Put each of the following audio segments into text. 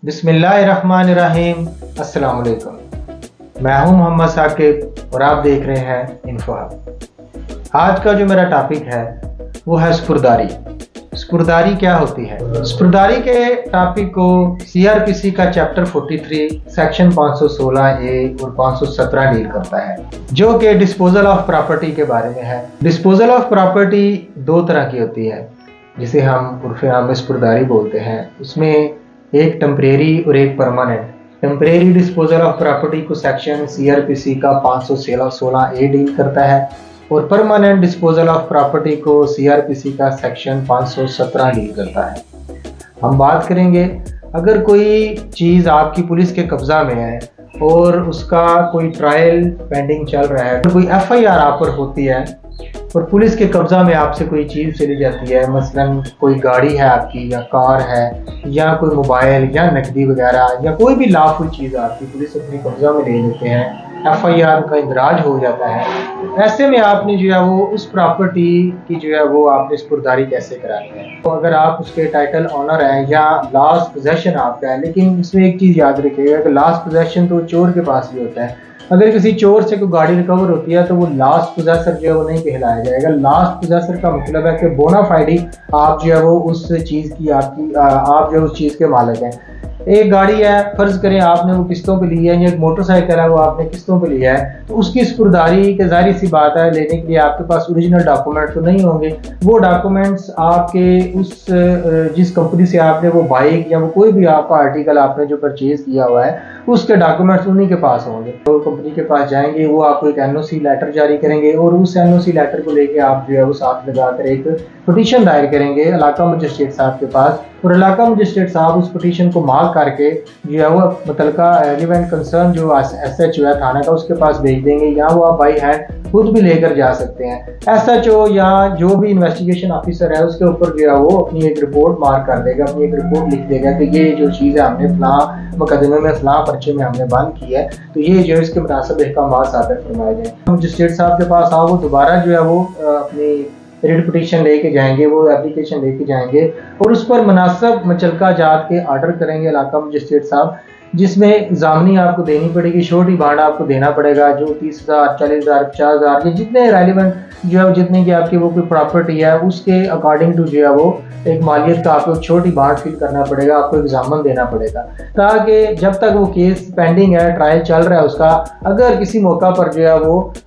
बिस्मिल्लाहिर्रहमानिर्रहीम। अस्सलाम वालेकुम। मैं हूं मोहम्मद साकिब और आप देख रहे हैं इन्फो हब। आज का जो मेरा टॉपिक है वो है स्पुर्दारी। स्पुर्दारी क्या होती है? स्पुर्दारी के टॉपिक को सीआरपीसी का चैप्टर 43 सेक्शन 516 ए और 517 डील करता है, जो कि डिस्पोजल ऑफ प्रॉपर्टी के बारे में है। डिस्पोजल ऑफ प्रॉपर्टी दो तरह की होती है, जिसे हम उर्फ़े आम में स्पुर्दारी बोलते हैं। उसमें एक टेम्परेरी और एक permanent. Temporary disposal of property को सेक्शन सीआरपीसी का 516 ए डील करता है और परमानेंट डिस्पोजल ऑफ प्रॉपर्टी को सीआरपीसी का सेक्शन 517 डील करता है। हम बात करेंगे, अगर कोई चीज़ आपकी पुलिस के कब्जा में है और उसका कोई ट्रायल पेंडिंग चल रहा है, तो कोई एफआईआर आप पर होती है और पुलिस के कब्जा में आपसे कोई चीज़ चली जाती है, मसलन कोई गाड़ी है आपकी या कार है या कोई मोबाइल या नकदी वगैरह या कोई भी लाफुल चीज़ आपकी पुलिस अपने कब्जा में ले लेते हैं, एफआईआर का इंदराज हो जाता है। ऐसे में आपने जो है वो उस प्रॉपर्टी की जो है वो आपने स्पुर्दारी कैसे करानी है? तो अगर आप उसके टाइटल ऑनर हैं या लास्ट पोजेशन आपका है, लेकिन इसमें एक चीज़ याद रखिएगा कि लास्ट पोजेशन तो चोर के पास भी होता है। अगर किसी चोर से कोई गाड़ी रिकवर होती है तो वो लास्ट पोजेसर जो है वो नहीं कहलाया जाएगा। लास्ट पोजेसर का मतलब है कि बोनाफाइडी आप जो है वो उस चीज़ की आप जो उस चीज़ के मालिक हैं। एक गाड़ी है, फर्ज करें आपने वो किस्तों पे ली है, या एक मोटरसाइकिल है वो आपने किस्तों पे लिया है, तो उसकी स्पुर्दारी के जाहिर सी बात है लेने के लिए आपके पास ओरिजिनल डॉक्यूमेंट तो नहीं होंगे। वो डॉक्यूमेंट्स आपके उस जिस कंपनी से आपने वो बाइक या वो कोई भी आपका आर्टिकल आपने जो परचेज किया हुआ है उसके डॉक्यूमेंट्स उन्हीं के पास होंगे। तो कंपनी के पास जाएंगे, वो आपको एक एनओसी लेटर जारी करेंगे और उस एनओसी लेटर को लेके आप जो है वो साथ लगाकर एक पिटीशन दायर करेंगे इलाका मजिस्ट्रेट साहब के पास, और इलाका मजिस्ट्रेट साहब उस पिटीशन को मार्क करके जो है वो मुतलका रेलिवेंट कंसर्न जो एसएचओ है थाना का उसके पास भेज देंगे, या वो आप बाई हैंड खुद भी लेकर जा सकते हैं। एसएचओ या जो भी इन्वेस्टिगेशन ऑफिसर है उसके ऊपर जो है वो अपनी एक रिपोर्ट मार्क कर देगा, अपनी एक रिपोर्ट लिख देगा कि ये जो चीज़ है हमने फलां मुकदमे में फलां पर्चे में हमने बंद की है, तो ये जो इसके मुनासिब अहकाम साबित फरमाए जाए। मजिस्ट्रेट साहब के पास आओ, वो दोबारा जो है वो अपनी रिट पिटीशन लेके जाएंगे, वो एप्लीकेशन लेके जाएंगे और उस पर मुनासिब मुचलका जात के आर्डर करेंगे इलाका मजिस्ट्रेट साहब, जिसमें जामनी आपको देनी पड़ेगी, छोटी बांड आपको देना पड़ेगा, जो 30,000 40,000 50,000 या जितने रेलिवेंट जो है जितने की आपकी वो कोई प्रॉपर्टी है उसके अकॉर्डिंग टू जो है वो एक मालियत का आपको छोटी बांड फिल करना पड़ेगा, आपको एग्जामन देना पड़ेगा, ताकि जब तक वो केस पेंडिंग है, ट्रायल चल रहा है उसका, अगर किसी मौका पर जो है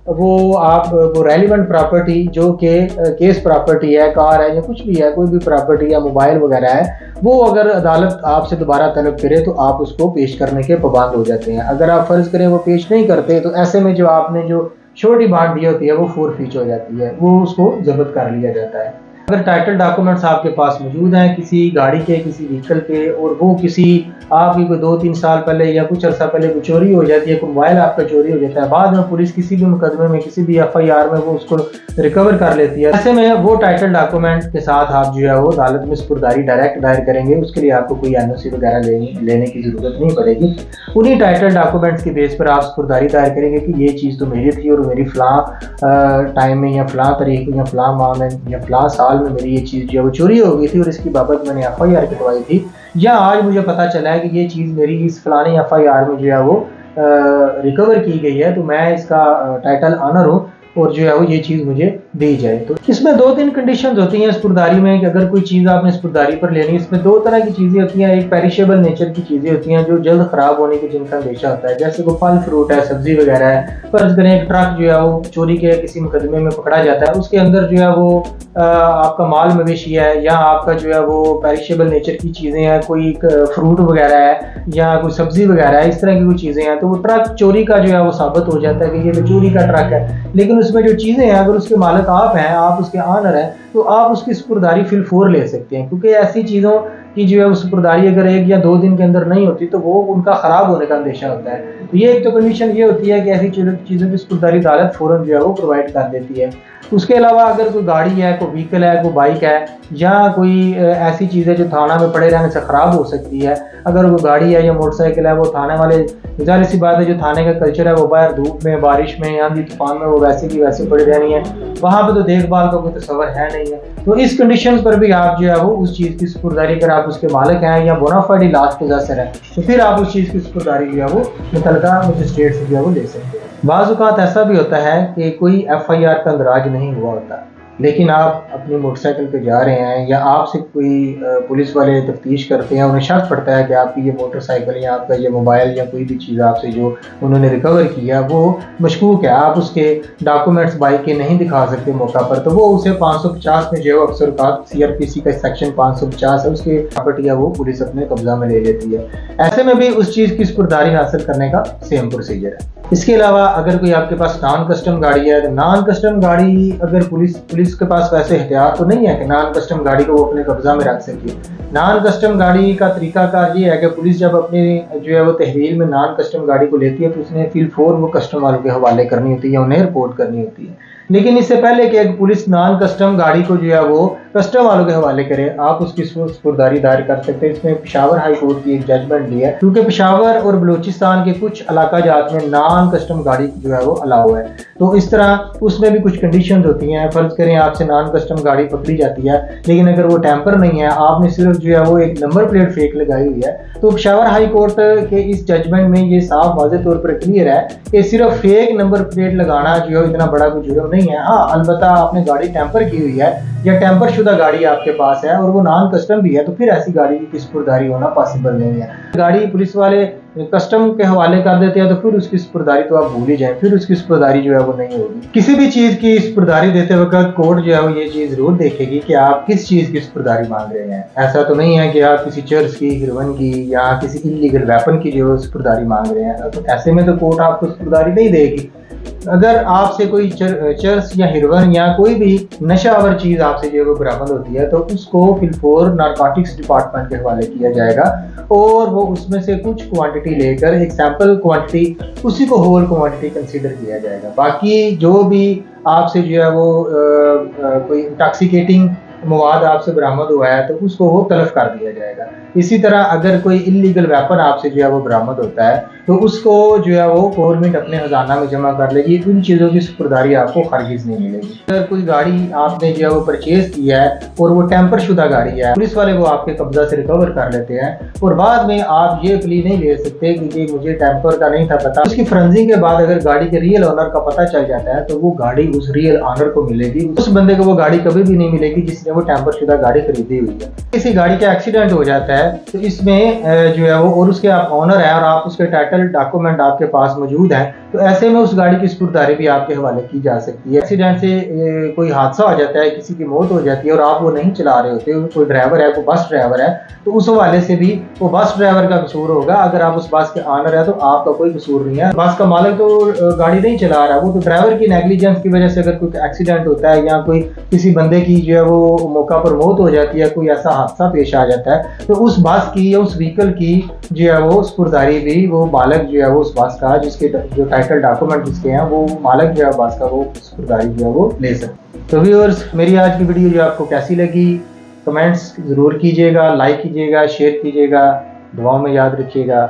वो आप वो रेलिवेंट प्रॉपर्टी जो कि केस प्रॉपर्टी है, कार है या कुछ भी है, कोई भी प्रॉपर्टी या मोबाइल वगैरह है, वो अगर अदालत आपसे दोबारा तलब करे तो आप उसको पेश करने के पाबंद हो जाते हैं। अगर आप फर्ज करें वो पेश नहीं करते तो ऐसे में जो आपने जो छोटी बांट दी होती है वो फोरफीच हो जाती है, वो उसको जब्त कर लिया जाता है। अगर टाइटल डॉक्यूमेंट्स आपके पास मौजूद हैं किसी गाड़ी के, किसी व्हीकल के, और वो किसी आपकी कोई 2-3 साल पहले या कुछ अर्सा पहले कोई चोरी हो जाती है, कोई मोबाइल आपका चोरी हो जाता है, बाद में पुलिस किसी भी मुकदमे में किसी भी एफआईआर में वो उसको रिकवर कर लेती है, ऐसे में वो टाइटल डॉक्यूमेंट के साथ आप जो है वो अदालत में स्पुर्दारी डायरेक्ट दायर करेंगे। उसके लिए आपको कोई एनओसी वगैरह लेने की ज़रूरत नहीं पड़ेगी। उन्हीं टाइटल डॉक्यूमेंट्स की बेस पर आप स्पुर्दारी दायर करेंगे कि ये चीज़ तो मेरी थी और मेरी फ़लाँ टाइम में या फ़लाँ तारीख में या फ़लाँ माह में या फ़लाँ साल में मेरी ये चीज़ जो है वो चोरी हो गई थी और इसकी बाबत मैंने एफआईआर कटवाई थी, या आज मुझे पता चला है कि ये चीज़ मेरी इस फलानी एफआईआर में जो है वो रिकवर की गई है, तो मैं इसका टाइटल ऑनर हूँ और जो है वो ये चीज़ मुझे दी जाए। तो इसमें 2-3 कंडीशंस होती हैं स्पुर्दारी में कि अगर कोई चीज़ आपने स्पुर्दारी पर लेनी है। इसमें 2 तरह की चीज़ें होती हैं, एक पेरिशेबल नेचर की चीज़ें होती हैं जो जल्द ख़राब होने की जिनका अंदेशा होता है, जैसे कोई फल फ्रूट है, सब्जी वगैरह है। फर्ज करें एक ट्रक जो है वो चोरी के किसी मुकदमे में पकड़ा जाता है, उसके अंदर जो है वो आपका माल मवेशी है या आपका जो है वो पेरिशेबल नेचर की चीज़ें हैं, कोई फ्रूट वगैरह है या कोई सब्जी वगैरह है, इस तरह की कोई चीज़ें हैं, तो वो ट्रक चोरी का जो है वो साबित हो जाता है कि ये तो चोरी का ट्रक है। लेकिन उसमें जो चीज़ें हैं, अगर उसके मालिक आप हैं, आप उसके ऑनर हैं, तो आप उसकी स्पुर्दारी फिल फोर ले सकते हैं, क्योंकि ऐसी चीज़ों की जो है स्पुर्दारी अगर 1 या 2 दिन के अंदर नहीं होती तो वो उनका ख़राब होने का अंदेशा होता है। तो ये एक तो कंडीशन ये होती है कि ऐसी चीज़ों की सपुर्दगी अदालत फ़ौरन जो है वो प्रोवाइड कर देती है। उसके अलावा अगर कोई गाड़ी है, कोई व्हीकल है, कोई बाइक है या कोई ऐसी चीज़ है जो थाना में पड़े रहने से ख़राब हो सकती है, अगर वो गाड़ी है या मोटरसाइकिल है, वो थाने वाले, ज़ाहिर सी बात है जो थाने का कल्चर है वो बाहर धूप में, बारिश में, आंधी तूफान में वो वैसे की वैसे पड़ी रहनी है, वहाँ पे तो देखभाल का कोई तसव्वुर है नहीं है। तो इस कंडीशन पर भी आप जो है वो उस चीज़ की सपुर्दगी, अगर आप उसके मालिक हैं या बोनाफाइड लास्ट पोजेसर है, तो फिर आप उस चीज़ की सपुर्दगी जो है वो मुतल्लिका मजिस्ट्रेट से जो है वो ले सकते हैं। बाज़ औक़ात ऐसा भी होता है कि कोई FIR का इंदराज नहीं हुआ होता, लेकिन आप अपनी मोटरसाइकिल पे जा रहे हैं या आपसे कोई पुलिस वाले तफ्तीश करते हैं, उन्हें शक पड़ता है कि आपकी ये मोटरसाइकिल या आपका ये मोबाइल या कोई भी चीज़ आपसे जो उन्होंने रिकवर किया वो मशकूक है, आप उसके डॉक्यूमेंट्स बाइक के नहीं दिखा सकते मौका पर, तो वो उसे 550 में जो अक्सर का CRPC का सेक्शन 550 है उसके प्रॉपर्टी है वो पुलिस अपने कब्जा में ले लेती है। ऐसे में भी उस चीज़ की सपुर्दगी हासिल करने का सेम प्रोसीजर है। इसके अलावा अगर कोई आपके पास नॉन कस्टम गाड़ी है, तो नॉन कस्टम गाड़ी अगर पुलिस के पास वैसे एहतियात तो नहीं है कि नॉन कस्टम गाड़ी को वो अपने कब्जा में रख सके। नॉन कस्टम गाड़ी का तरीकाकार ये है कि पुलिस जब अपनी जो है वो तहवील में नॉन कस्टम गाड़ी को लेती है तो उसने फिल-फौर वो कस्टम वालों के हवाले करनी होती है या उन्हें रिपोर्ट करनी होती है। लेकिन इससे पहले कि पुलिस नॉन कस्टम गाड़ी को जो है वो कस्टम वालों के हवाले करे, आप उसकी सपुर्दगी दायर कर सकते हैं। इसमें पेशावर हाई कोर्ट की एक जजमेंट ली है, क्योंकि पेशावर और बलूचिस्तान के कुछ इलाका जात में नॉन कस्टम गाड़ी जो है वो अलाउ है। तो इस तरह उसमें भी कुछ कंडीशंस होती हैं। फर्ज करें आपसे नॉन कस्टम गाड़ी पकड़ी जाती है, लेकिन अगर वो टेम्पर नहीं है, आपने सिर्फ जो है वो एक नंबर प्लेट फेक लगाई हुई है, तो पेशावर हाई कोर्ट के इस जजमेंट में ये साफ वाज़ेह तौर पर क्लियर है कि सिर्फ फेक नंबर प्लेट लगाना जो है इतना बड़ा कोई जुर्म नहीं है। हाँ, अलबत्ता आपने गाड़ी टेम्पर की हुई है या टेम्पर शुदा गाड़ी आपके पास है और वो नॉन कस्टम भी है, तो फिर ऐसी गाड़ी की सपुर्दगी होना पॉसिबल नहीं है। गाड़ी पुलिस वाले कस्टम के हवाले कर देते हैं तो फिर उसकी सपुर्दगी तो आप भूल ही जाएं, फिर उसकी सपुर्दगी जो है वो नहीं होगी। किसी भी चीज़ की सपुर्दगी देते वक्त कोर्ट जो है वो ये चीज़ जरूर देखेगी कि आप किस चीज़ की सपुर्दगी मांग रहे हैं। ऐसा तो नहीं है कि आप किसी चर्स की, हेरोइन की या किसी इलीगल वेपन की जो सपुर्दगी मांग रहे हैं, तो ऐसे में तो कोर्ट आपको सपुर्दगी नहीं देगी। अगर आपसे कोई चर्स या हेरोइन या कोई भी नशावर चीज़ आपसे जो है वो बरामद होती है, तो उसको फिल-फौर नारकोटिक्स डिपार्टमेंट के हवाले किया जाएगा और वो उसमें से कुछ क्वांटिटी लेकर एक सैंपल क्वांटिटी, उसी को होल क्वांटिटी कंसीडर किया जाएगा। बाकी जो भी आपसे जो है वो कोई इंटॉक्सिकेटिंग मवाद आपसे बरामद हुआ है तो उसको वो तलब कर दिया जाएगा। इसी तरह अगर कोई इलीगल वेपन आपसे जो है वो बरामद होता है तो उसको जो है वो गवर्नमेंट अपने खजाना में जमा कर लेगी। उन चीज़ों की सपुर्दगी आपको हरगिज़ नहीं मिलेगी। अगर कोई गाड़ी आपने जो है वो परचेज किया है और वो टेम्पर शुदा गाड़ी है, पुलिस वाले वो आपके कब्जा से रिकवर कर लेते हैं और बाद में आप ये प्ली नहीं ले सकते कि मुझे टेम्पर का नहीं था पता। उसकी फ्रेंजिंग के बाद अगर गाड़ी के रियल ओनर का पता चल जाता है तो वो गाड़ी उस रियल ओनर को मिलेगी। उस बंदे को वो गाड़ी कभी भी नहीं मिलेगी जिसने वो टेम्पर शुदा गाड़ी खरीदी हुई है। किसी गाड़ी का एक्सीडेंट हो जाता है तो इसमें जो है वो और उसके आप ओनर है और आप उसके टाइटल डॉक्यूमेंट आपके पास मौजूद है, तो ऐसे में उस गाड़ी की सपुर्दगी भी आपके हवाले की जा सकती है। एक्सीडेंट से कोई हादसा हो जाता है, किसी की मौत हो जाती है और आप वो नहीं चला रहे होते, कोई ड्राइवर है, कोई बस ड्राइवर है, तो उस हवाले से भी वो बस ड्राइवर का कसूर होगा। अगर आप उस बस के ऑनर है तो आपका कोई कसूर नहीं है। बस का मालिक तो गाड़ी नहीं चला रहा, वो तो ड्राइवर की नेग्लिजेंस की वजह से अगर कोई एक्सीडेंट होता है या कोई किसी बंदे की जो है वो मौका पर मौत हो जाती है, कोई ऐसा हादसा पेश आ जाता है, तो उस बस की या उस व्हीकल की जो है वो सपुर्दगी भी वो मालिक जो है वो उस बस का, जिसके जो टाइटल डॉक्यूमेंट जिसके हैं, वो मालिक जो है बस का वो सपुर्दगी जो है वो ले सकते हैं। तो व्यूअर्स, मेरी आज की वीडियो जो आपको कैसी लगी कमेंट्स ज़रूर कीजिएगा, लाइक कीजिएगा, शेयर कीजिएगा, दुआओं में याद रखिएगा।